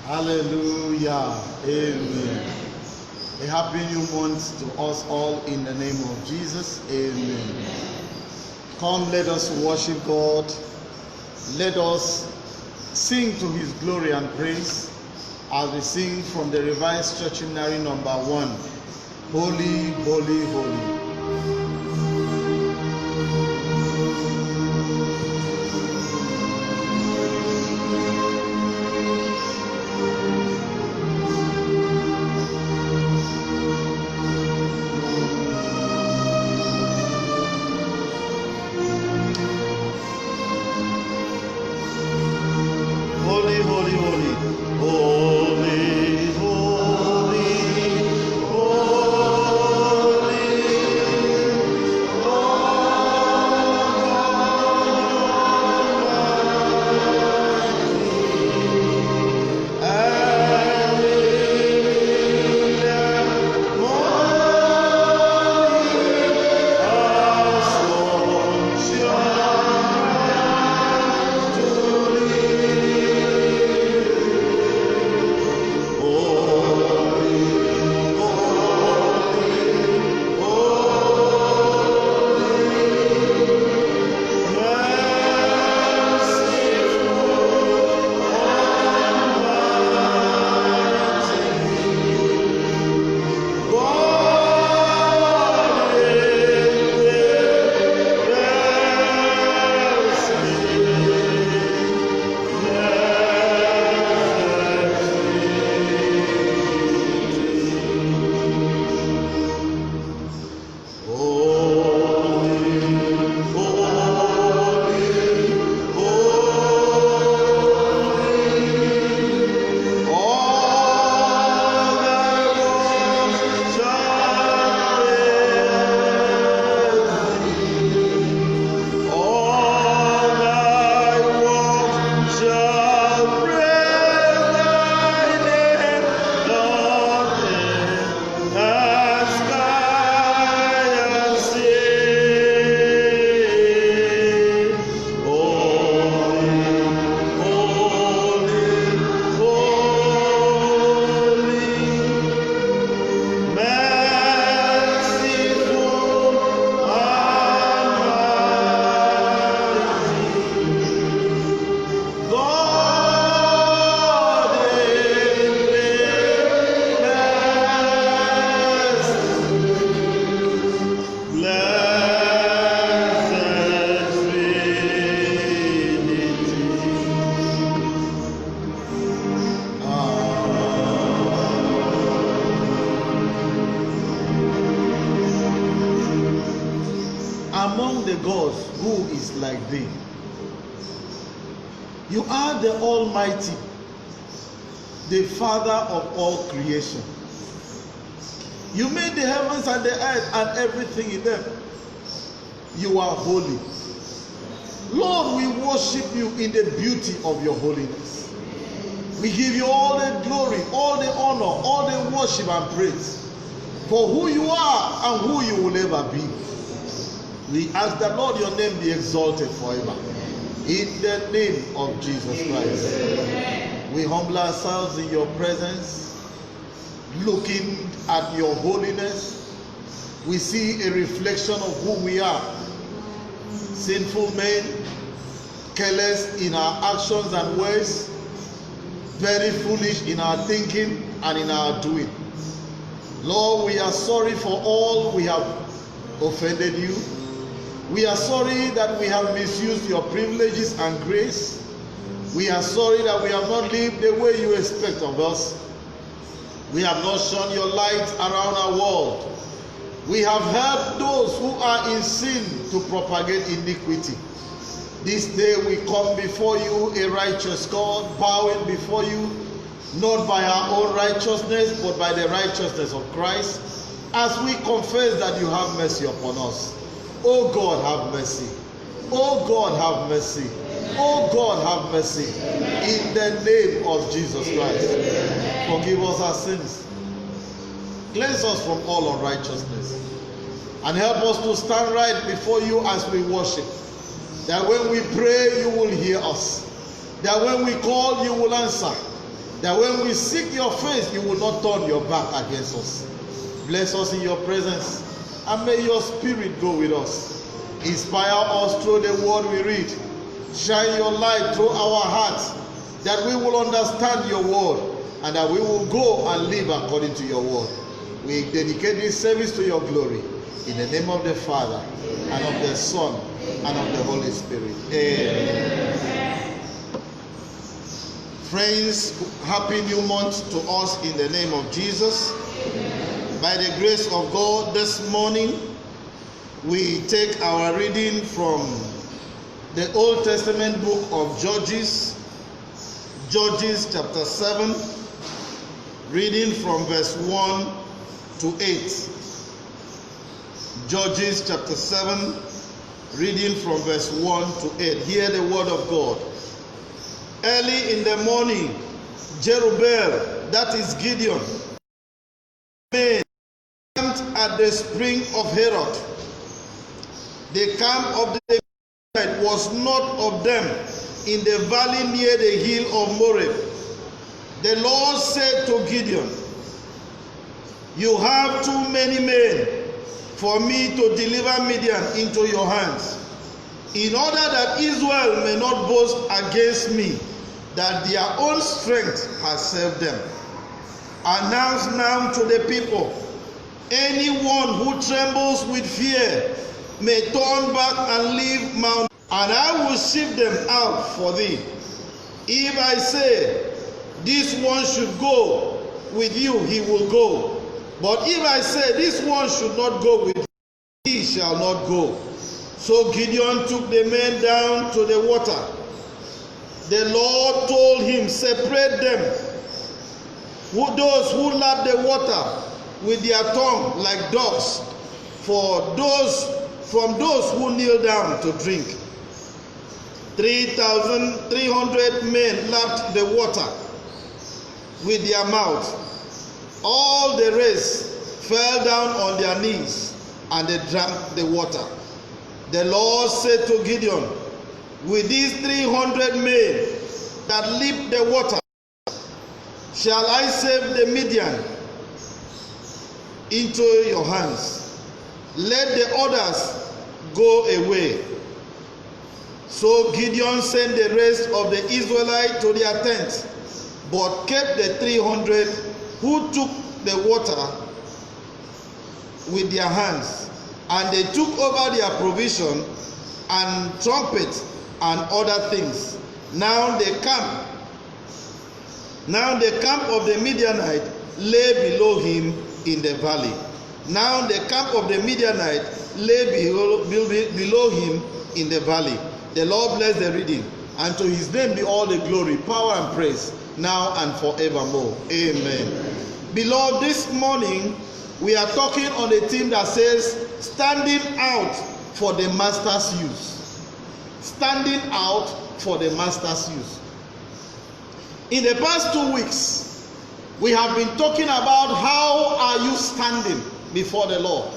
Hallelujah. Amen. A happy new month to us all in the name of Jesus. Amen. Come, let us worship God. Let us sing to His glory and praise as we sing from the Revised Church Hymnary number 1. Holy, holy, holy. Among the gods, who is like thee? You are the Almighty, the Father of all creation. You made the heavens and the earth and everything in them. You are holy. Lord, we worship you in the beauty of your holiness. We give you all the glory, all the honor, all the worship and praise for who you are and who you will ever be. We ask that, Lord, your name be exalted forever. In the name of Jesus Christ. Amen. We humble ourselves in your presence, looking at your holiness. We see a reflection of who we are. Sinful men, careless in our actions and words, very foolish in our thinking and in our doing. Lord, we are sorry for all we have offended you. We are sorry that we have misused your privileges and grace. We are sorry that we have not lived the way you expect of us. We have not shone your light around our world. We have helped those who are in sin to propagate iniquity. This day we come before you, a righteous God, bowing before you, not by our own righteousness, but by the righteousness of Christ, as we confess that you have mercy upon us. Oh God, have mercy. Oh God, have mercy. Oh God, have mercy. In the name of Jesus Christ. Forgive us our sins. Cleanse us from all unrighteousness. And help us to stand right before you as we worship. That when we pray, you will hear us. That when we call, you will answer. that when we seek your face, you will not turn your back against us. Bless us in your presence, and may your spirit go with us. Inspire us through the word we read. Shine your light through our hearts, that we will understand your word, and that we will go and live according to your word. We dedicate this service to your glory. In the name of the Father, and of the Son, and of the Holy Spirit. Amen. Friends, happy new month to us in the name of Jesus. By the grace of God, this morning we take our reading from the Old Testament book of Judges, Judges chapter 7, reading from verse 1 to 8. Judges chapter 7, reading from verse 1 to 8. Hear the word of God. Early in the morning, Jerubbaal, that is Gideon, camped at the spring of Herod. The camp of the Midianites was north of them in the valley near the hill of Moreh. The Lord said to Gideon, "You have too many men for me to deliver Midian into your hands, in order that Israel may not boast against me that their own strength has saved them. Announce now to the people, anyone who trembles with fear may turn back and leave Mount, and I will shift them out for thee. If I say, this one should go with you, he will go. But if I say, this one should not go with you, he shall not go." So Gideon took the men down to the water. The Lord told him, "Separate them, those who lap the water with their tongue like dogs, from those who kneel down to drink." 3,300 men lapped the water with their mouth. All the rest fell down on their knees, and they drank the water. The Lord said to Gideon, "With these 300 men that leap the water, shall I save the Midian into your hands? Let the others go away." So Gideon sent the rest of the Israelites to their tents, but kept the 300 who took the water with their hands, and they took over their provision and trumpets and other things. Now the camp of the Midianite lay below him in the valley. Now the camp of the Midianite lay below him in the valley. The Lord bless the reading, and to his name be all the glory, power, and praise, now and forevermore. Amen. Beloved, this morning we are talking on a theme that says standing out for the master's use. Standing out for the master's use. In the past 2 weeks, we have been talking about how are you standing before the Lord.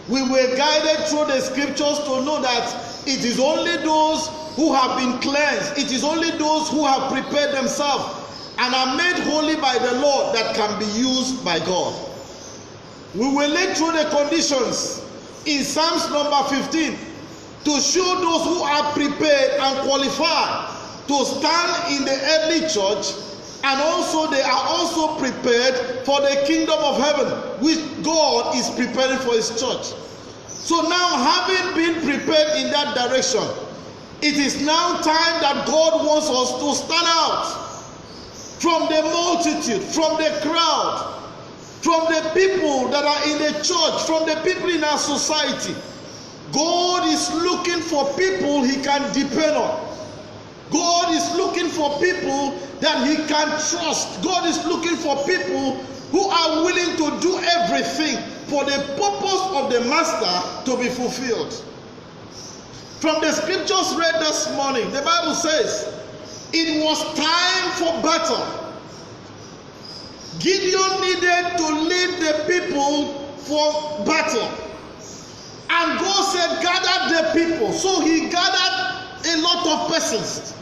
We were guided through the scriptures to know that it is only those who have been cleansed, it is only those who have prepared themselves and are made holy by the Lord that can be used by God. We will look through the conditions in Psalms number 15 to show those who are prepared and qualified to stand in the earthly church, and also they are also prepared for the kingdom of heaven, which God is preparing for his church. So now, having been prepared in that direction, it is now time that God wants us to stand out from the multitude, from the crowd, from the people that are in the church, from the people in our society. God is looking for people he can depend on. God is looking for people that he can trust. God is looking for people who are willing to do everything for the purpose of the master to be fulfilled. From the scriptures read this morning, the Bible says it was time for battle. Gideon needed to lead the people for battle. And God said, gather the people. So he gathered a lot of persons.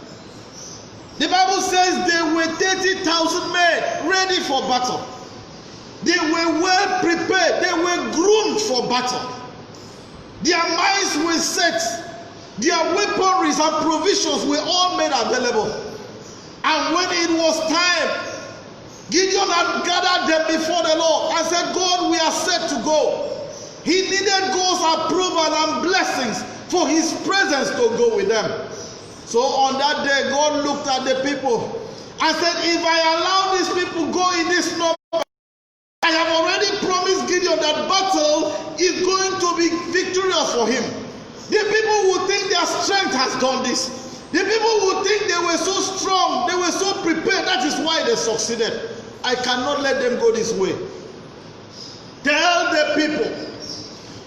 The Bible says they were 30,000 men ready for battle. They were well prepared. They were groomed for battle. Their minds were set. Their weaponries and provisions were all made available. And when it was time, Gideon had gathered them before the Lord and said, God, we are set to go. He needed God's approval and blessings for his presence to go with them. So on that day, God looked at the people and said, if I allow these people go in this number, I have already promised Gideon that battle is going to be victorious for him. The people would think their strength has done this. The people would think they were so strong, they were so prepared. That is why they succeeded. I cannot let them go this way. Tell the people,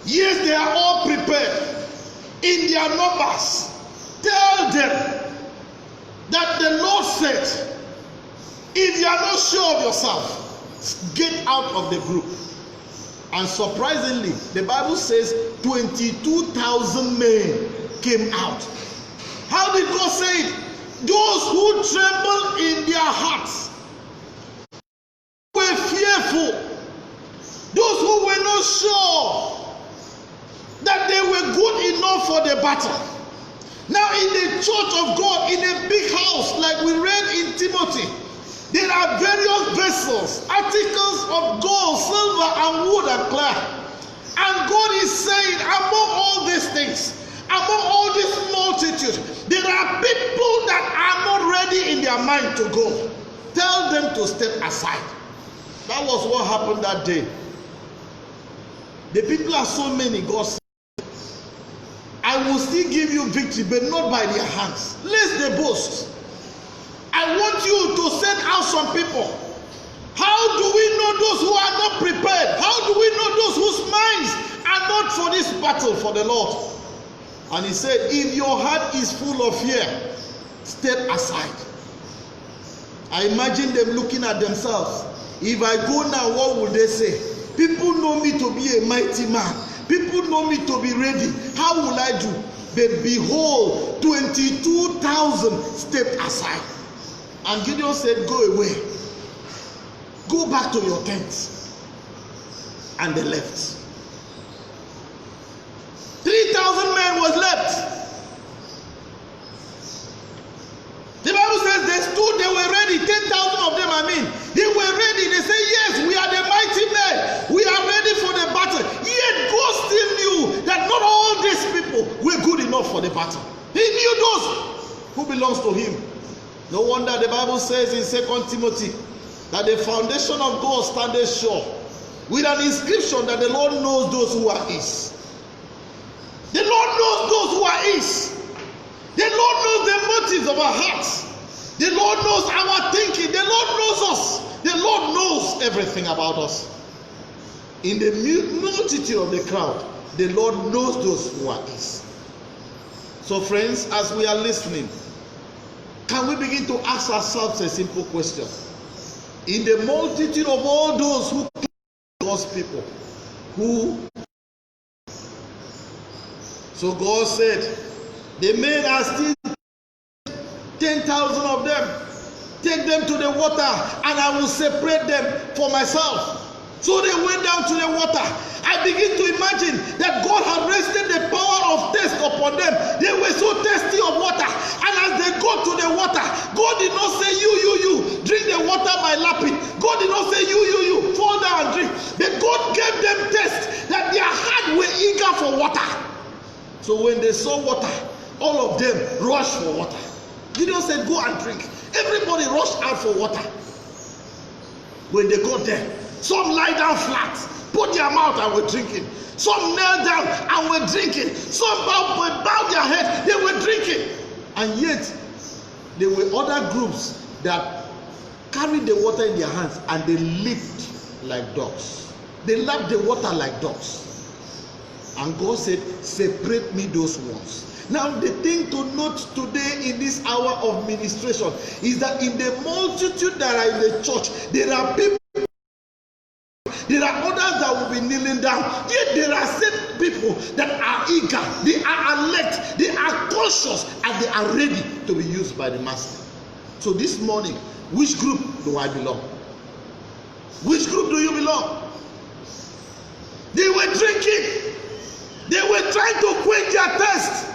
yes, they are all prepared in their numbers. Tell them that the Lord said, if you are not sure of yourself, get out of the group. And surprisingly, the Bible says 22,000 men came out. How did God say it? Those who trembled in their hearts, were fearful, those who were not sure that they were good enough for the battle. Now in the church of God, in a big house like we read in Timothy, there are various vessels, articles of gold, silver, and wood and clay. And God is saying, among all these things, among all this multitude, there are people that are not ready in their mind to go. Tell them to step aside. That was what happened that day. The people are so many, God said, I will still give you victory, but not by their hands, lest they boast. I want you to send out some people. How do we know those who are not prepared? How do we know those whose minds are not for this battle for the Lord? And he said, if your heart is full of fear, step aside. I imagine them looking at themselves. If I go now, what will they say? People know me to be a mighty man. People know me to be ready. How will I do? But behold, 22,000 stepped aside. And Gideon said, go away. Go back to your tents. And they left. 3,000 men was left. The Bible says they stood, they were ready. 10,000 of them, they were ready. They say, yes, we are the mighty men. We are ready for the battle. Yet God still knew that not all these people were good enough for the battle. He knew those who belongs to him. No wonder the Bible says in 2 Timothy that the foundation of God standeth sure, with an inscription that the Lord knows those who are his. The Lord knows those who are his. The Lord knows the motives of our hearts. The Lord knows our thinking. The Lord knows us. The Lord knows everything about us. In the multitude of the crowd, the Lord knows those who are his. So friends, as we are listening, can we begin to ask ourselves a simple question? In the multitude of all those who are God's people, who? So God said, the men are still 10,000 of them. Take them to the water and I will separate them for myself. So they went down to the water. I begin to imagine that God had rested the power of thirst upon them. They were so thirsty of water. And as they go to the water, God did not say, you, drink the water by lapping. God did not say, you, fall down and drink. But God gave them thirst, that their heart were eager for water. So when they saw water, all of them rushed for water. Gideon said, go and drink. Everybody rushed out for water. When they got there, some lie down flat, put their mouth and were drinking. Some knelt down and were drinking. Some bowed their head, they were drinking. And yet, there were other groups that carried the water in their hands and they leaped like dogs. They lapped the water like dogs. And God said, separate me those ones. Now the thing to note today in this hour of ministration is that in the multitude that are in the church, there are people, there are others that will be kneeling down. Yet there are certain people that are eager, they are alert, they are conscious, and they are ready to be used by the master. So this morning, which group do I belong? Which group do you belong? They were drinking. They were trying to quench their thirst.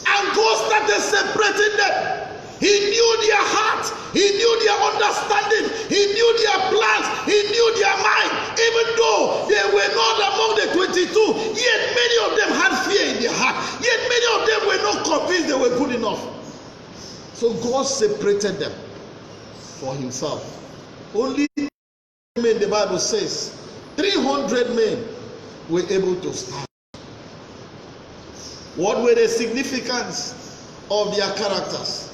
And God started separating them. He knew their heart. He knew their understanding. He knew their plans. He knew their mind. Even though they were not among the 22, yet many of them had fear in their heart. Yet many of them were not convinced they were good enough. So God separated them for himself. Only men, the Bible says, 300 men were able to stand. What were the significance of their characters?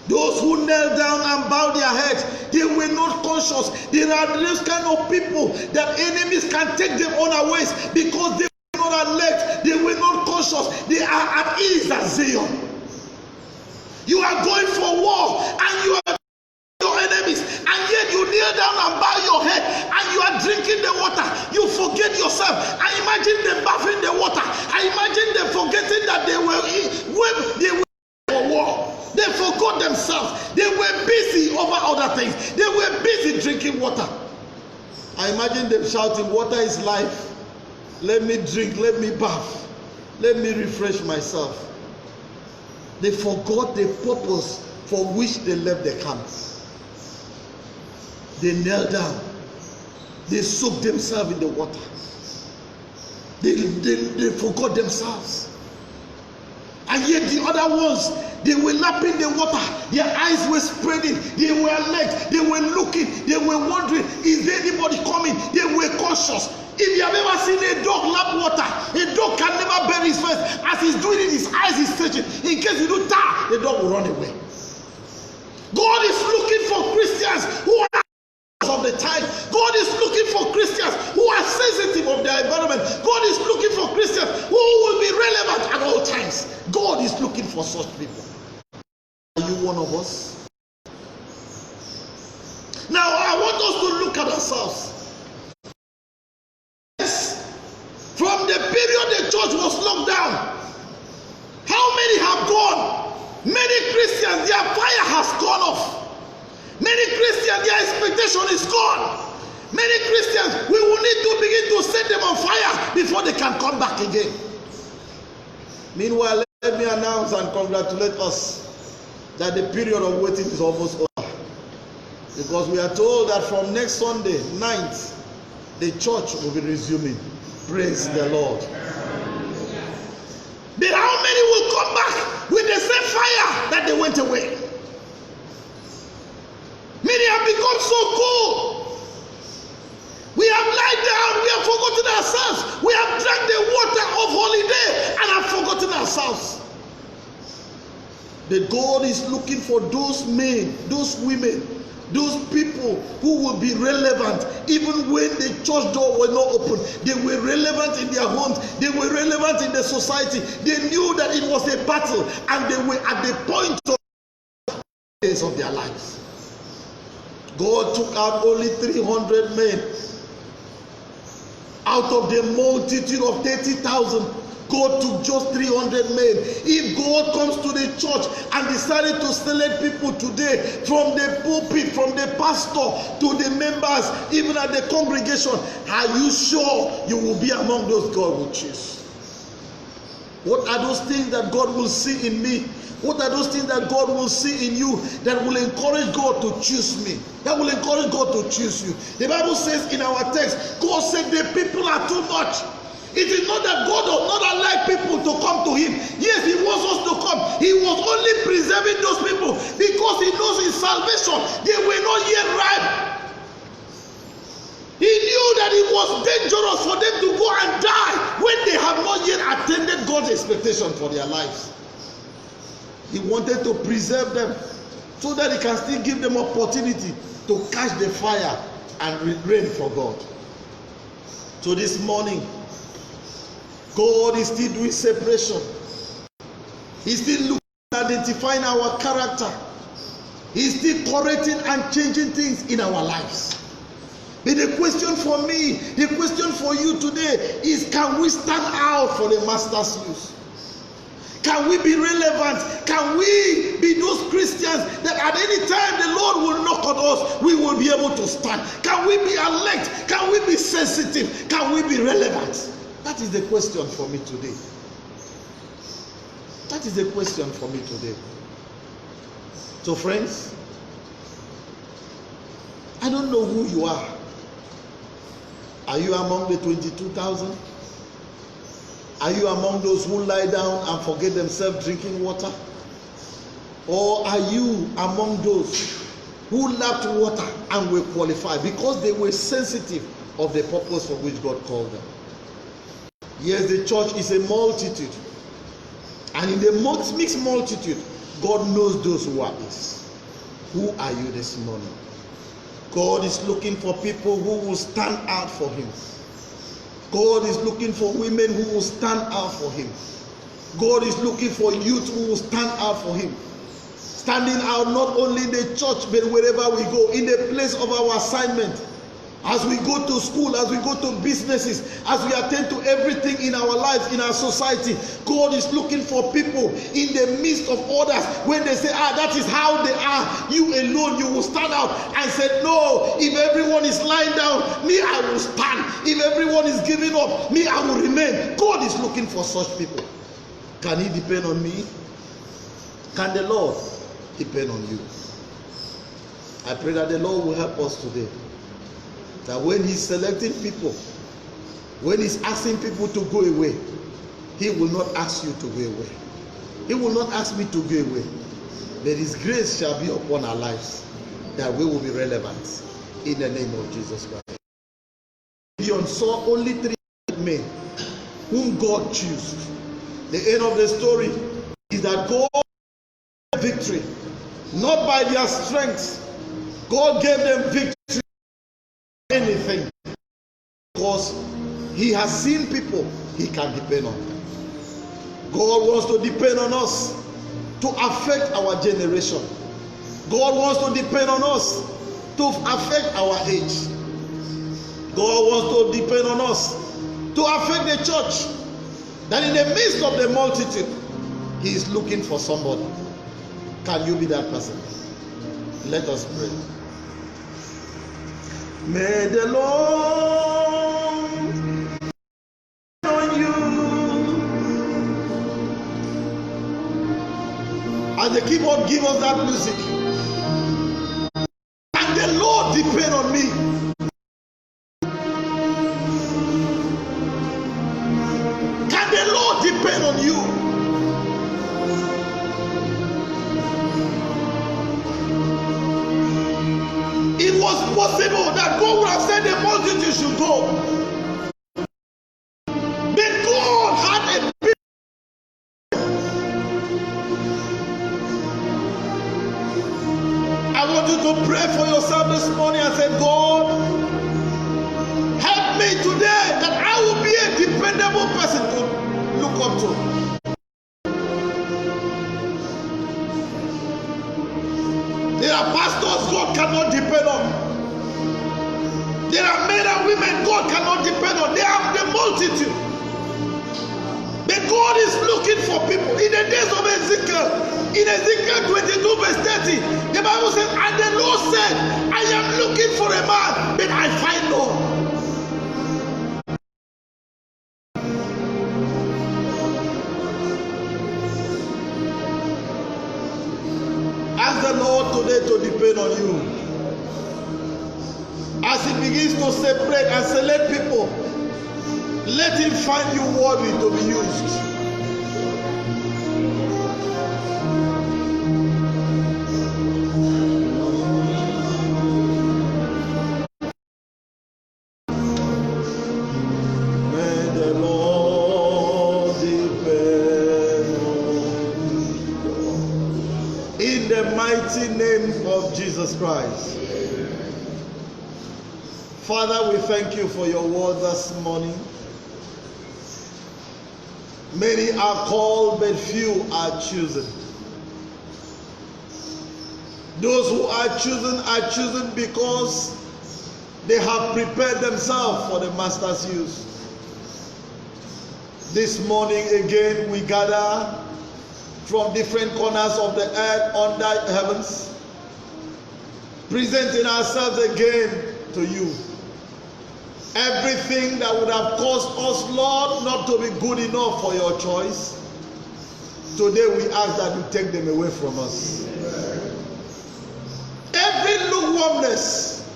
Those who knelt down and bowed their heads, they were not conscious. There are those kind of people that enemies can take them unawares because they were not alert, they were not conscious, they are at ease at Zion. You are going for war and you are your enemies, and yet you kneel down and bow your head and you are drinking the water. You forget yourself. I imagine them bathing the water. I imagine them forgetting that they were for war. They forgot themselves. They were busy over other things. They were busy drinking water. I imagine them shouting, "Water is life. Let me drink, let me bath, let me refresh myself." They forgot the purpose for which they left the camp. They knelt down. They soaked themselves in the water. They forgot themselves. And yet the other ones, they were lapping the water. Their eyes were spreading. They were alert. They were looking. They were wondering, is there anybody coming? They were cautious. If you have ever seen a dog lap water, a dog can never bury his face. As he's doing it, his eyes is searching. In case you do that, the dog will run away. God is looking for Christians who are of the time. God is looking for Christians who are sensitive of their environment. God is looking for Christians who will be relevant at all times. God is looking for such people. Are you one of us? Now I want us to look at ourselves. Yes, from the period the church was locked down, how many have gone? Many Christians, their fire has gone off. Many Christians, their expectation is gone. Many Christians, we will need to begin to set them on fire before they can come back again. Meanwhile, let me announce and congratulate us that the period of waiting is almost over. Because we are told that from next Sunday, 9th, the church will be resuming. Praise the Lord. But how many will come back with the same fire that they went away? Many have become so cold. We have lied down. We have forgotten ourselves. We have drank the water of holiday and have forgotten ourselves. But God is looking for those men, those women, those people who will be relevant even when the church door was not open. They were relevant in their homes. They were relevant in the society. They knew that it was a battle and they were at the point of their lives. God took out only 300 men out of the multitude of 30,000. God took just 300 men. If God comes to the church and decided to select people today, from the pulpit, from the pastor to the members, even at the congregation, are you sure you will be among those God will choose? What are those things that God will see in me? What are those things that God will see in you that will encourage God to choose me? That will encourage God to choose you. The Bible says in our text, God said the people are too much. It is not that God does not allow people to come to him. Yes, he wants us to come. He was only preserving those people because he knows in salvation they were not yet ripe. He knew that it was dangerous for them to go and die when they have not yet attended God's expectation for their lives. He wanted to preserve them so that he can still give them opportunity to catch the fire and reign for God. So this morning, God is still doing separation. He's still looking at identifying our character. He's still correcting and changing things in our lives. But the question for me, the question for you today is, can we stand out for the master's use? Can we be relevant? Can we be those Christians that at any time the Lord will knock on us, we will be able to stand? Can we be alert? Can we be sensitive? Can we be relevant? That is the question for me today. That is the question for me today. So friends, I don't know who you are. Are you among the 22,000? Are you among those who lie down and forget themselves drinking water? Or are you among those who lacked water and were qualified because they were sensitive of the purpose for which God called them? Yes, the church is a multitude. And in the mixed multitude, God knows those who are His. Who are you this morning? God is looking for people who will stand out for Him. God is looking for women who will stand out for Him. God is looking for youth who will stand out for Him. Standing out not only in the church, but wherever we go, in the place of our assignment. As we go to school, as we go to businesses, as we attend to everything in our lives, in our society, God is looking for people in the midst of others. When they say, that is how they are, you alone, you will stand out and say, no, if everyone is lying down, me, I will stand. If everyone is giving up, me, I will remain. God is looking for such people. Can He depend on me? Can the Lord depend on you? I pray that the Lord will help us today. That when He's selecting people, when He's asking people to go away, He will not ask you to go away. He will not ask me to go away. But His grace shall be upon our lives, that we will be relevant in the name of Jesus Christ. Gideon saw only 3 men whom God chose. The end of the story is that God gave them victory, not by their strength. God gave them victory. Anything, because He has seen people He can depend on. God wants to depend on us to affect our generation. God wants to depend on us to affect our age. God wants to depend on us to affect the church. That in the midst of the multitude, He is looking for somebody. Can you be that person? Let us pray. May the Lord on you. As the keyboard give us that music. And the Lord depend on me. Can the Lord depend on you? It was possible that God would have said the multitude should go. But God had a big. I want you to pray for yourself this morning and say, God, help me today that I will be a dependable person to look up to. There are pastors God cannot depend on. There are men and women God cannot depend on. They are the multitude. But God is looking for people. In the days of Ezekiel, in Ezekiel 22 verse 30, the Bible says, and the Lord said, I am looking for a man, but I find none. Ask the Lord today to depend on you. As He begins to separate and select people, let Him find you worthy to be used. May the Lord depend on you. In the mighty name of Jesus Christ. Father, we thank you for your word this morning. Many are called, but few are chosen. Those who are chosen because they have prepared themselves for the Master's use. This morning again we gather from different corners of the earth under heavens, presenting ourselves again to you. Everything that would have caused us, Lord, not to be good enough for your choice, today we ask that you take them away from us. Every lukewarmness,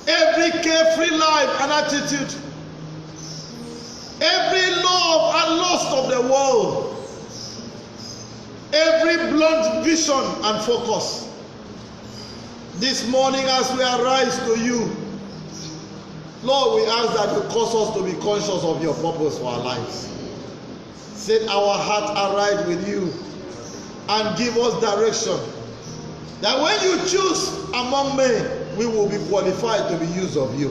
every carefree life and attitude, every love and lust of the world, every blunt vision and focus, this morning as we arise to you, Lord, we ask that you cause us to be conscious of your purpose for our lives. Set our heart aright with you and give us direction, that when you choose among men, we will be qualified to be used of you.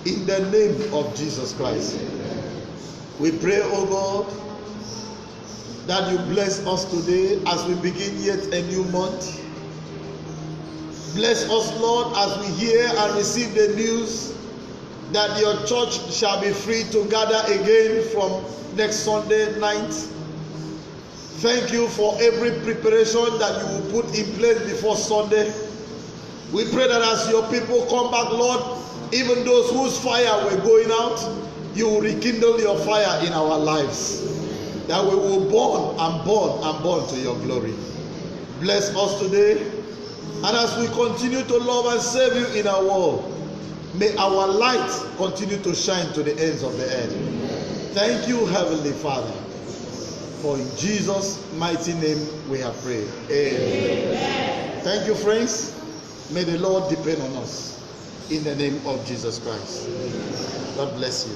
In the name of Jesus Christ, we pray, oh God, that you bless us today as we begin yet a new month. Bless us, Lord, as we hear and receive the news that your church shall be free to gather again from next Sunday night. Thank you for every preparation that you will put in place before Sunday. We pray that as your people come back, Lord, even those whose fire were going out, you will rekindle your fire in our lives, that we will burn and burn and burn to your glory. Bless us today, and as we continue to love and serve you in our world, may our light continue to shine to the ends of the earth. Thank you, Heavenly Father, for in Jesus' mighty name we have prayed. Amen. Thank you, friends. May the Lord depend on us in the name of Jesus Christ. God bless you.